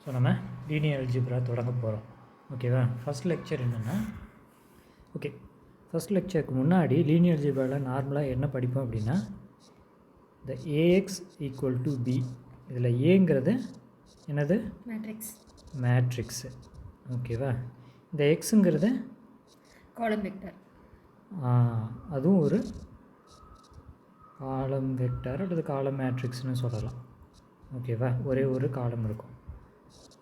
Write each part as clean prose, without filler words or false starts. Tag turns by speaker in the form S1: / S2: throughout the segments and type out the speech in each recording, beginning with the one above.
S1: So நம்ம linear algebra தொடங்க போகிறோம். ஓகேவா? ஃபஸ்ட் லெக்சர் என்னென்னா, ஃபஸ்ட் லெக்சருக்கு முன்னாடி லீனியர் அல்ஜிப்ராவில் நார்மலாக என்ன படிப்போம் அப்படின்னா, இந்த ஏஎக்ஸ் ஈக்குவல் டு பி, இதில் ஏங்கிறது என்னது? மேட்ரிக்ஸு. ஓகேவா? இந்த எக்ஸுங்கிறது
S2: காலம் வெக்டர்.
S1: அதுவும் ஒரு காலம் வெக்டர் அல்லது காலம் மேட்ரிக்ஸ்னு சொல்லலாம். ஓகேவா? ஒரே ஒரு காலம் இருக்கும்.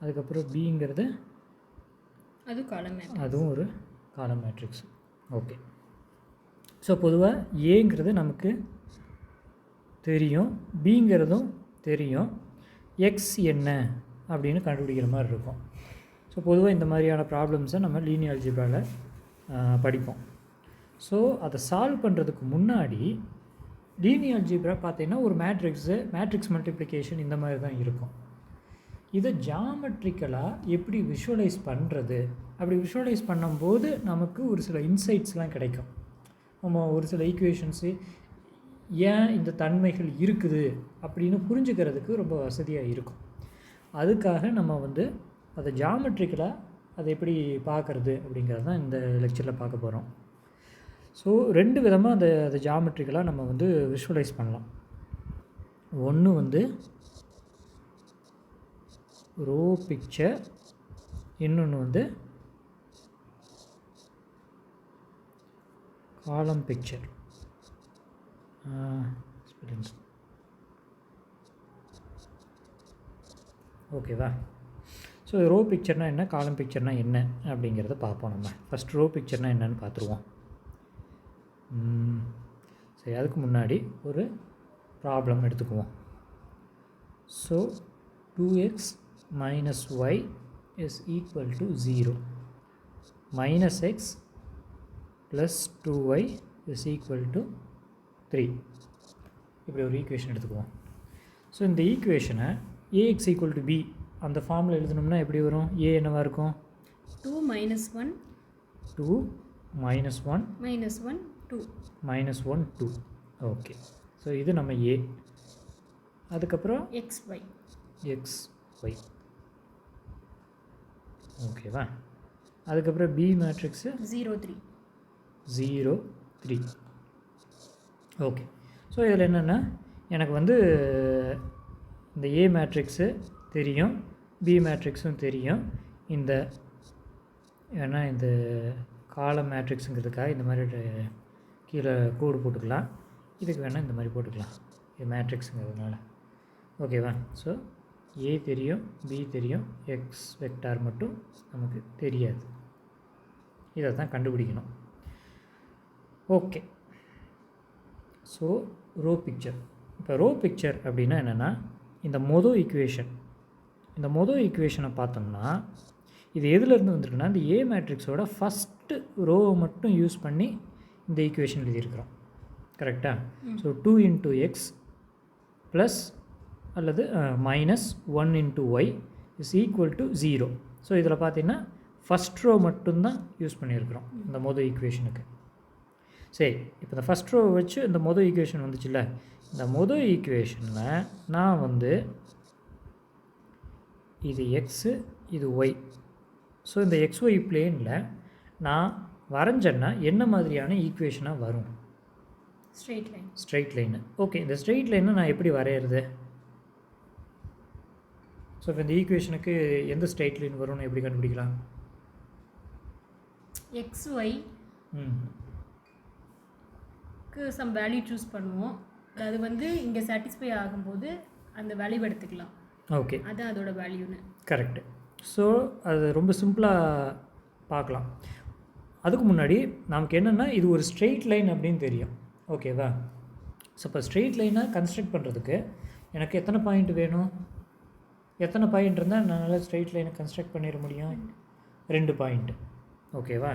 S1: அதுக்கப்புறம் பிங்கிறது அதுவும் ஒரு காலம் மேட்ரிக்ஸ். ஓகே. ஸோ பொதுவாக ஏங்கிறது நமக்கு தெரியும், பிங்கிறதும் தெரியும், எக்ஸ் என்ன அப்படின்னு கண்டுபிடிக்கிற மாதிரி இருக்கும். ஸோ பொதுவாக இந்த மாதிரியான ப்ராப்ளம்ஸை நம்ம லீனியர் அல்ஜிப்ராவில் படிப்போம். ஸோ அதை சால்வ் பண்ணுறதுக்கு முன்னாடி லீனியர் அல்ஜிப்ரா பார்த்தீங்கன்னா ஒரு மேட்ரிக்ஸ் மல்டிப்ளிகேஷன் இந்த மாதிரி தான் இருக்கும். இதை ஜாமெட்ரிக்கலாக எப்படி விஷுவலைஸ் பண்ணுறது, அப்படி விஷுவலைஸ் பண்ணும்போது நமக்கு ஒரு சில இன்சைட்ஸ்லாம் கிடைக்கும். நம்ம ஒரு சில ஈக்குவேஷன்ஸு ஏன் இந்த தன்மைகள் இருக்குது அப்படின்னு புரிஞ்சுக்கிறதுக்கு ரொம்ப வசதியாக இருக்கும். அதுக்காக நம்ம அதை ஜாமெட்ரிக்கலாக அதை எப்படி பார்க்குறது அப்படிங்கிறது தான் இந்த லெக்சரில் பார்க்க போகிறோம். ஸோ 2 விதமாக அதை ஜாமெட்ரிக்கலாக நம்ம விஷுவலைஸ் பண்ணலாம். ஒன்று ரோ பிக்சர், இன்னொன்று காலம் பிக்சர். ஓகேவா? ஸோ ரோ பிக்சர்னால் என்ன, காலம் பிக்சர்னால் என்ன அப்படிங்கிறத பார்ப்போம். நம்ம ஃபஸ்ட் ரோ பிக்சர்னால் என்னன்னு பார்த்துருவோம். சரி, அதுக்கு முன்னாடி ஒரு ப்ராப்ளம் எடுத்துக்குவோம். So 2x minus y is equal to 0. Minus x plus 2y is equal to 3. இப்படி ஒரு ஈக்குவேஷன் எடுத்துக்குவோம். ஸோ இந்த ஈக்குவேஷனை ax equal to b அந்த ஃபார்மில் எழுதணும்னா எப்படி வரும்? a என்னவாக இருக்கும்?
S2: 2 minus 1
S1: 2 minus 1
S2: minus 1 2
S1: minus 1 2. Okay. So இது நம்ம a. அதுக்கப்புறம்
S2: xy.
S1: ஓகேவா? அதுக்கப்புறம் பி மேட்ரிக்ஸு
S2: 0 3
S1: 0 3. ஓகே. ஸோ இதில் என்னென்னா எனக்கு இந்த ஏ மேட்ரிக்ஸு தெரியும், பி மேட்ரிக்ஸும் தெரியும். ஏன்னா இந்த காலம் மேட்ரிக்ஸுங்கிறதுக்காக இந்த மாதிரி கீழே கோடு போட்டுக்கலாம், இதுக்கு வேணால் இந்த மாதிரி போட்டுக்கலாம், இது மேட்ரிக்ஸுங்கிறதுனால. ஓகேவா? ஸோ ஏ தெரியும், பி தெரியும், எக்ஸ் வெக்டார் மட்டும் நமக்கு தெரியாது. இதை தான் கண்டுபிடிக்கணும். ஓகே. So row picture. இப்போ ரோ பிக்சர் அப்படின்னா என்னென்னா, இந்த மொதல் ஈக்குவேஷனை பார்த்தோம்னா இது எதுலேருந்து வந்திருக்குன்னா, இந்த ஏ மேட்ரிக்ஸோட ஃபஸ்ட்டு ரோவை மட்டும் யூஸ் பண்ணி இந்த ஈக்குவேஷன் எழுதியிருக்கிறோம். கரெக்டாக? ஸோ 2 into x ப்ளஸ் அல்லது minus 1 into y is equal to 0. So இதில் பார்த்தீங்கன்னா ஃபஸ்ட் ரோ மட்டும்தான் யூஸ் பண்ணியிருக்கிறோம் இந்த மொதல் ஈக்குவேஷனுக்கு. சரி, இப்போ இந்த ஃபஸ்ட் ரோ வச்சு இந்த மொதல் ஈக்குவேஷன் வந்துச்சுல்ல, இந்த மொதல் ஈக்குவேஷனில் நான் இது எக்ஸு, இது ஒய். ஸோ இந்த XY பிளேனில் நான் வரைஞ்சேன்னா என்ன மாதிரியான ஈக்குவேஷனாக வரும்? Straight line. ஓகே. இந்த ஸ்ட்ரெயிட் லைனை நான் எப்படி வரைகிறது? ஸோ இப்போ இந்த ஈக்குவேஷனுக்கு எந்த ஸ்ட்ரெயிட் லைன் வரும்னு எப்படி கண்டுபிடிக்கலாம்?
S2: XY சம் வேல்யூ சூஸ் பண்ணுவோம். அது இங்கே சாட்டிஸ்ஃபை ஆகும்போது அந்த வேல்யூ எடுத்துக்கலாம்.
S1: ஓகே,
S2: அதுதான் அதோட வேல்யூன்னு.
S1: கரெக்டு. ஸோ அது ரொம்ப சிம்பிளாக பார்க்கலாம். அதுக்கு முன்னாடி நமக்கு என்னென்னா இது ஒரு ஸ்ட்ரெயிட் லைன் அப்படின்னு தெரியும். ஓகேவா? ஸோ இப்போ ஸ்ட்ரெயிட் லைனை கன்ஸ்ட்ரக்ட் பண்ணுறதுக்கு எனக்கு எத்தனை பாயிண்ட் வேணும்? எத்தனை பாயிண்ட் இருந்தால் என்னால் ஸ்ட்ரெயிட் லைனை கன்ஸ்ட்ரக்ட் பண்ணிட முடியும்? 2 பாயிண்ட்டு. ஓகேவா?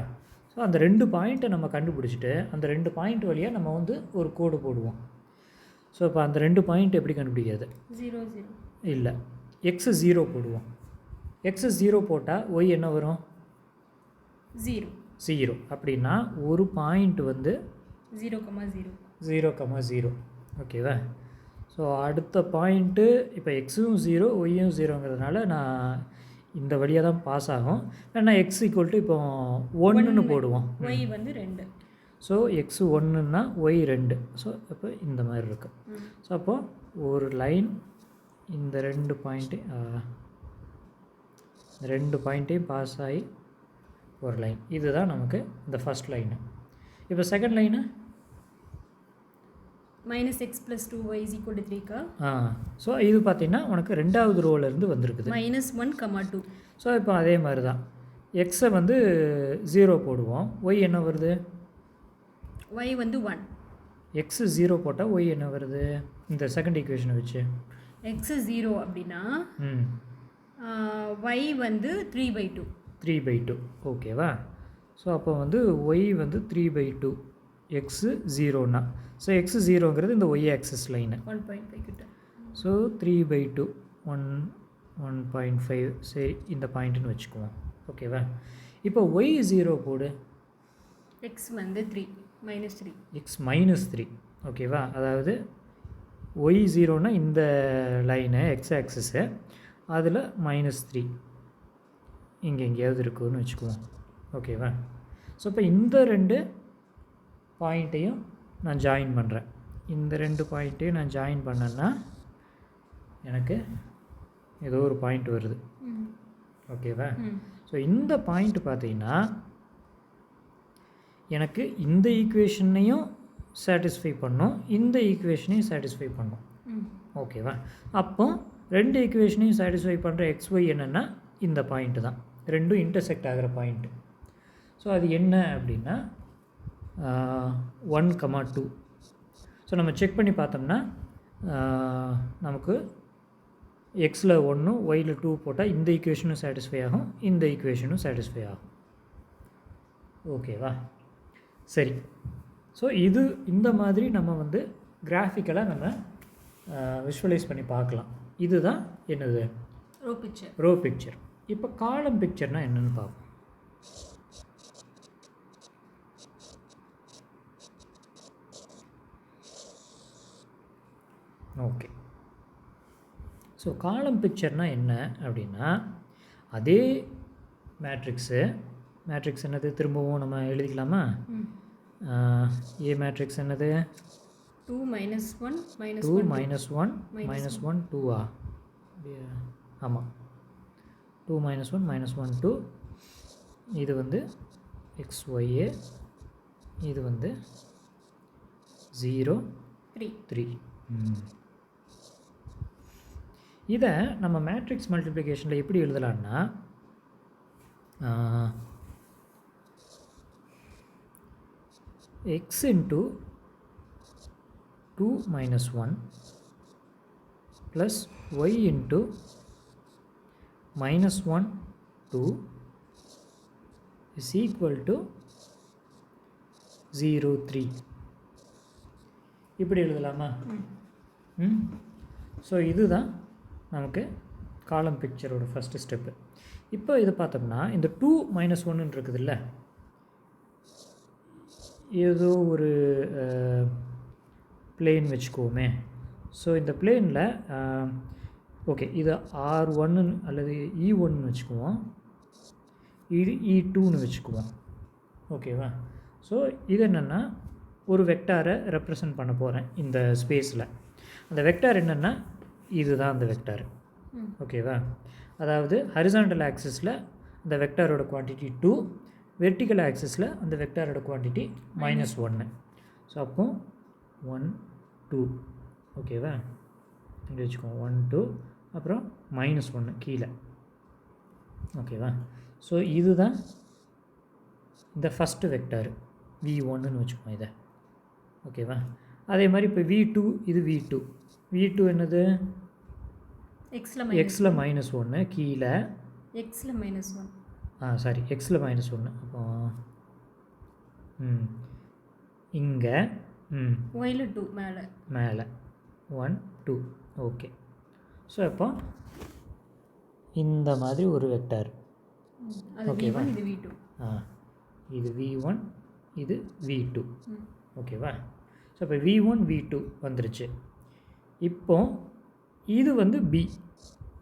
S1: ஸோ அந்த 2 பாயிண்ட்டை நம்ம கண்டுபிடிச்சிட்டு அந்த 2 பாயிண்ட் வழியாக நம்ம ஒரு கோடு போடுவோம். ஸோ இப்போ அந்த 2 பாயிண்ட் எப்படி கண்டுபிடிக்காது?
S2: 0 0
S1: இல்லை, எக்ஸு 0 போடுவோம். எக்ஸு 0 போட்டால் ஒய் என்ன வரும்? 0. அப்படின்னா ஒரு பாயிண்ட் 0,0. ஓகேவா? ஸோ அடுத்த பாயிண்ட்டு இப்போ எக்ஸும் 0 ஒய்யும் 0ங்கிறதுனால நான் இந்த வழியாக தான் பாஸ் ஆகும். ஏன்னா எக்ஸ் ஈக்குவல் டு இப்போ 1ன்னு போடுவோம்.
S2: ஒய் வந்து 2.
S1: ஸோ எக்ஸு 1ன்னா ஒய் 2. ஸோ அப்போ இந்த மாதிரி இருக்கும். ஸோ அப்போது ஒரு லைன் இந்த 2 பாயிண்ட்டையும் பாஸ் ஆகி ஒரு லைன், இதுதான் நமக்கு இந்த ஃபஸ்ட் லைனு. இப்போ செகண்ட் லைனு
S2: -x + 2y = 3க்கா?
S1: ஸோ இது பார்த்திங்கன்னா உனக்கு 2வது ரோலேருந்து வந்திருக்குது.
S2: -1, 2.
S1: ஸோ இப்போ அதே மாதிரி தான் எக்ஸை வந்து 0 போடுவோம். ஒய் என்ன வருது?
S2: y வந்து 1.
S1: எக்ஸ் 0 போட்டால் ஒய் என்ன வருது? இந்த செகண்ட் ஈக்குவேஷனை வச்சு
S2: x 0 அப்படின்னா y வந்து 3/2.
S1: 3/2 ஓகேவா? ஸோ அப்போ வந்து ஒய் வந்து 3/2, எக்ஸு 0னா. ஸோ எக்ஸு 0ங்கிறது இந்த ஒய் ஆக்சிஸ் லைனு
S2: 1.5 கிட்ட.
S1: ஸோ 3/2 1.5 சரி இந்த பாயிண்ட்டுன்னு வச்சுக்குவோம். ஓகேவா? இப்போ ஒய் 0 போடு.
S2: x வந்து 3 -3.
S1: எக்ஸ் -3 ஓகேவா? அதாவது ஒய் 0னா இந்த லைனு எக்ஸ் ஆக்சிஸு, அதில் -3 இங்கே எங்கேயாவது இருக்குன்னு வச்சுக்குவோம். ஓகேவா? ஸோ இப்போ இந்த 2 பாயிண்ட்டையும் நான் ஜாயின் பண்ணுறேன். இந்த 2 பாயிண்ட்டையும் நான் ஜாயின் பண்ணேன்னா எனக்கு ஏதோ ஒரு பாயிண்ட் வருது. ஓகேவா? ஸோ இந்த பாயிண்ட் பார்த்தீங்கன்னா எனக்கு இந்த ஈக்குவேஷனையும் சாட்டிஸ்ஃபை பண்ணும், இந்த ஈக்குவேஷனையும் சாட்டிஸ்ஃபை பண்ணும். ஓகேவா? அப்போ 2 ஈக்குவேஷனையும் சாட்டிஸ்ஃபை பண்ணுற XY என்னென்னா இந்த பாயிண்ட்டு தான், ரெண்டும் இன்டர்செக்ட் ஆகிற பாயிண்ட்டு. ஸோ அது என்ன அப்படின்னா 1, 2. ஸோ நம்ம செக் பண்ணி பார்த்தோம்னா நமக்கு எக்ஸில் 1 ஒயில் 2 போட்டால் இந்த ஈக்குவேஷனும் சாட்டிஸ்ஃபை ஆகும், இந்த ஈக்குவேஷனும் சாட்டிஸ்ஃபை ஆகும். ஓகேவா? சரி. ஸோ இது இந்த மாதிரி நம்ம வந்து கிராஃபிக்கலாக நம்ம விஷுவலைஸ் பண்ணி பார்க்கலாம். இதுதான் என்னது? Row picture. இப்போ காலம் பிக்சர்னால் என்னென்னு பார்ப்போம். ஓகே. ஸோ காலம் பிக்சர்னால் என்ன அப்படின்னா அதே மேட்ரிக்ஸ் என்னது திரும்பவும் நம்ம எழுதிக்கலாமா? ஏ மேட்ரிக்ஸ் என்னது?
S2: 2 -1
S1: 2 -1 -1 2 ஆமாம் 2 -1 -1 2. இது வந்து XYA, இது வந்து 0 3. இதை நம்ம மேட்ரிக்ஸ் மல்டிப்ளிகேஷனில் எப்படி எழுதலான்னா x into 2 - 1 plus y into -1 2 is equal to 0 3. இப்படி எழுதலாமா? ஸோ இதுதான் நமக்கு காலம் பிக்சரோட ஃபஸ்ட்டு ஸ்டெப்பு. இப்போ இதை பார்த்தோம்னா இந்த 2 - 1 இருக்குதுல்ல, ஏதோ ஒரு பிளேன் வச்சுக்கோமே. ஸோ இந்த பிளேனில் ஓகே இது R1 அல்லது E1ன்னு வச்சுக்குவோம், இது E2ன்னு வச்சுக்குவோம். ஓகேவா? ஸோ இது என்னென்னா ஒரு வெக்டாரை ரெப்ரசன்ட் பண்ண போகிறேன் இந்த ஸ்பேஸில். அந்த வெக்டார் என்னென்னா இதுதான் அந்த வெக்டார். ஓகேவா? அதாவது ஹரிசாண்டல் ஆக்சிஸில் அந்த வெக்டாரோட குவான்டிட்டி 2, வெர்டிக்கல் ஆக்சிஸில் அந்த வெக்டாரோட குவான்டிட்டி -1. ஸோ அப்போ 1 2 ஓகேவா? இப்படி வச்சுக்கோங்க 1 2 அப்புறம் -1 கீழே. ஓகேவா? ஸோ இதுதான் இந்த ஃபஸ்ட்டு வெக்டார் V1ன்னு வச்சுக்கோங்க இதை. ஓகேவா? அதே மாதிரி இப்போ V2, இது V2 என்னது? எக்ஸில் -1 கீழே,
S2: எக்ஸில் -1
S1: சாரி எக்ஸில் -1 அப்போ இங்கே
S2: ஒயில் 2
S1: மேலே 1 2. ஓகே. ஸோ அப்போ இந்த மாதிரி ஒரு வெக்டார். ஓகேவா? இது V1 இது V2. ஓகேவா? ஸோ இப்போ V1 V2 வந்துருச்சு. இப்போ இது வந்து பி,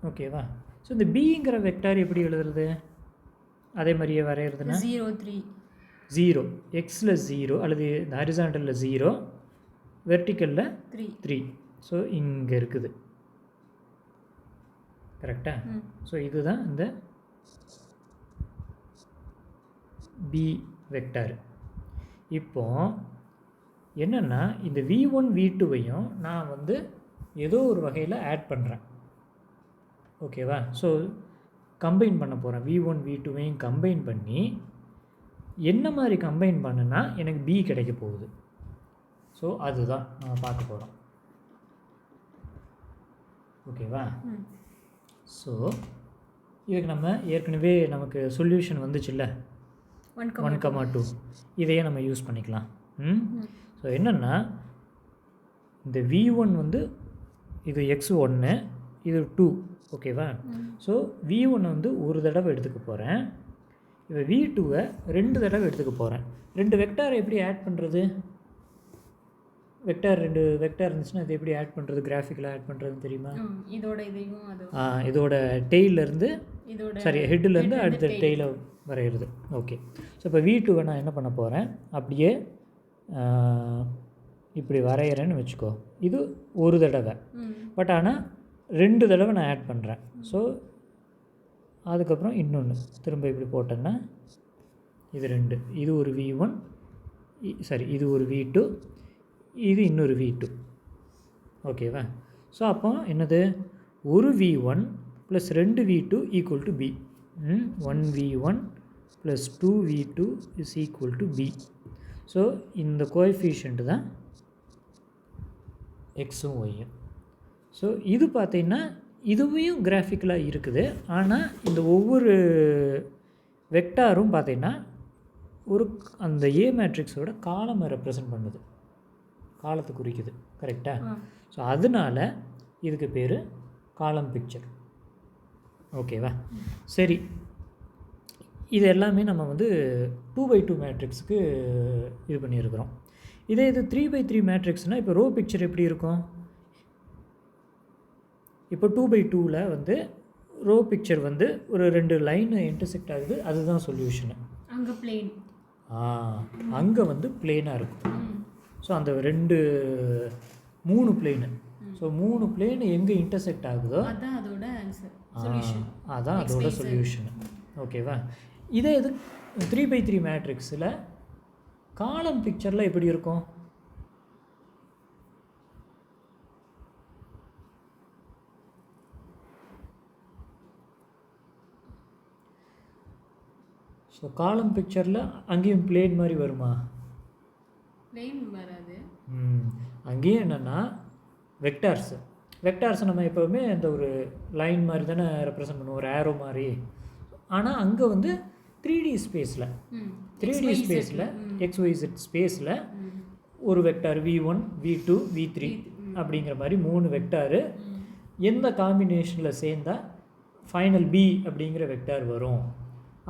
S1: ஓகேவா? ஸோ இந்த பிங்கிற வெக்டார் எப்படி எழுதுறது? அதே மாதிரியே வரைகிறதுனா
S2: 0 3
S1: 0 எக்ஸில் 0 அல்லது இந்த ஹரிசாண்டலில் 0 வெர்டிக்கலில்
S2: 3
S1: 3. ஸோ இங்கே இருக்குது, கரெக்டா? ஸோ இதுதான் இந்த பி வெக்டார். இப்போ என்னென்னா இந்த v1 v2வையும் நான் வந்து ஏதோ ஒரு வகையில் ஆட் பண்ணுறேன், ஓகேவா? ஸோ கம்பைன் பண்ண போகிறேன், v1 v2வையும் கம்பைன் பண்ணி என்ன மாதிரி கம்பைன் பண்ணுனா எனக்கு பி கிடைக்க போகுது. ஸோ அதுதான் நம்ம பார்க்க போகிறோம், ஓகேவா? ஸோ இதுக்கு நம்ம ஏற்கனவே நமக்கு சொல்யூஷன் வந்துச்சுல்ல 1,2, இதையே நம்ம யூஸ் பண்ணிக்கலாம். ஸோ என்னென்னா இந்த v1 வந்து இது x1, இது 2, ஓகேவா? ஸோ v1 வந்து ஒரு தடவை எடுத்துக்க போகிறேன், இப்போ v2வை 2 தடவை எடுத்துக்க போகிறேன். 2 வெக்டாரை எப்படி ஆட் பண்ணுறது? வெக்டார் 2 வெக்டார் இருந்துச்சுன்னா அது எப்படி ஆட் பண்ணுறது, கிராஃபிக்கலாக ஆட் பண்ணுறதுன்னு தெரியுமா?
S2: இதோட இதையும்
S1: இதோட டெய்லேருந்து
S2: இதோட
S1: ஹெட்டுலேருந்து அடுத்த டெய்லை வரைகிறது. ஓகே. ஸோ இப்போ v2வை நான் என்ன பண்ண போகிறேன், அப்படியே இப்படி வரைகிறேன்னு வச்சுக்கோ. இது ஒரு தடவை, பட் ஆனால் 2 தடவை நான் ஆட் பண்ணுறேன். ஸோ அதுக்கப்புறம் இன்னொன்று திரும்ப இப்படி போட்டேன்னா இது 2, இது ஒரு v1, இது ஒரு v2, இது இன்னொரு v2, ஓகேவா? ஸோ அப்போ என்னது, ஒரு v1 plus 2 v2 equal to பி. 1v1 plus 2v2 is equal to பி. ஸோ இந்த கோஎஃபிஷியன்ட் தான் எக்ஸும் ஒய்யும். ஸோ இது பார்த்திங்கன்னா இதுவும் கிராஃபிக்கலாக இருக்குது, ஆனால் இந்த ஒவ்வொரு வெக்டாரும் பார்த்திங்கன்னா ஒரு அந்த ஏ மேட்ரிக்ஸோட காலமை ரெப்ரசன்ட் பண்ணுது, காலத்தை குறிக்குது, கரெக்டாக? ஸோ அதனால் இதுக்கு பேர் காலம் பிக்சர், ஓகேவா? சரி, இது எல்லாமே நம்ம வந்து 2x2 மேட்ரிக்ஸுக்கு இது பண்ணியிருக்கிறோம். இதே இது 3x3 மேட்ரிக்ஸ்னால் இப்போ ரோ பிக்சர் எப்படி இருக்கும்? இப்போ 2x2ல் வந்து ரோ பிக்சர் வந்து ஒரு 2 லைன் இன்டர்செக்ட் ஆகுது, அதுதான் சொல்யூஷனு.
S2: அங்கே பிளேன்,
S1: அங்கே வந்து பிளேனாக இருக்கும். ஸோ அந்த 3 பிளேனு, ஸோ 3 பிளேனு எங்கே இன்டர்செக்ட் ஆகுதோ
S2: அதான் அதோட ஆன்சர்,
S1: அதான் அதோட சொல்யூஷனு, ஓகேவா? இதே இது 3x3 மேட்ரிக்ஸில் காலம் பிக்சரில் எப்படி இருக்கும்? ஸோ காலம் பிக்சரில் அங்கேயும் பிளேன் மாதிரி வருமா?
S2: பிளேன் வராது.
S1: அங்கேயும் என்னென்னா வெக்டார்ஸ் நம்ம எப்போவுமே அந்த ஒரு லைன் மாதிரி தானே ரெப்ரசன்ட் பண்ணுவோம், ஒரு ஏரோ மாதிரி. ஆனால் அங்கே வந்து 3D ஸ்பேஸில் XYZ ஸ்பேஸில் ஒரு வெக்டார் v1 v2 v3 அப்படிங்கிற மாதிரி 3 வெக்டாரு எந்த காம்பினேஷனில் சேர்ந்தால் ஃபைனல் பி அப்படிங்கிற வெக்டார் வரும்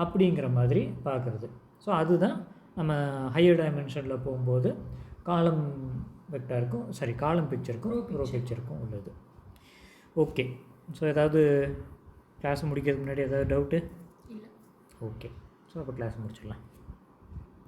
S1: அப்படிங்கிற மாதிரி பார்க்குறது. ஸோ அதுதான் நம்ம ஹையர் டைமென்ஷனில் போகும்போது காலம் வெக்டாருக்கும் காலம் பிக்சருக்கும் ரோ பிக்சருக்கும் உள்ளது. ஓகே. ஸோ ஏதாவது கிளாஸ் முடிக்கிறதுக்கு முன்னாடி ஏதாவது டவுட்டு?
S2: இல்லை.
S1: ஓகே. ஸோ அப்போ கிளாஸ் முடிச்சிடலாம்.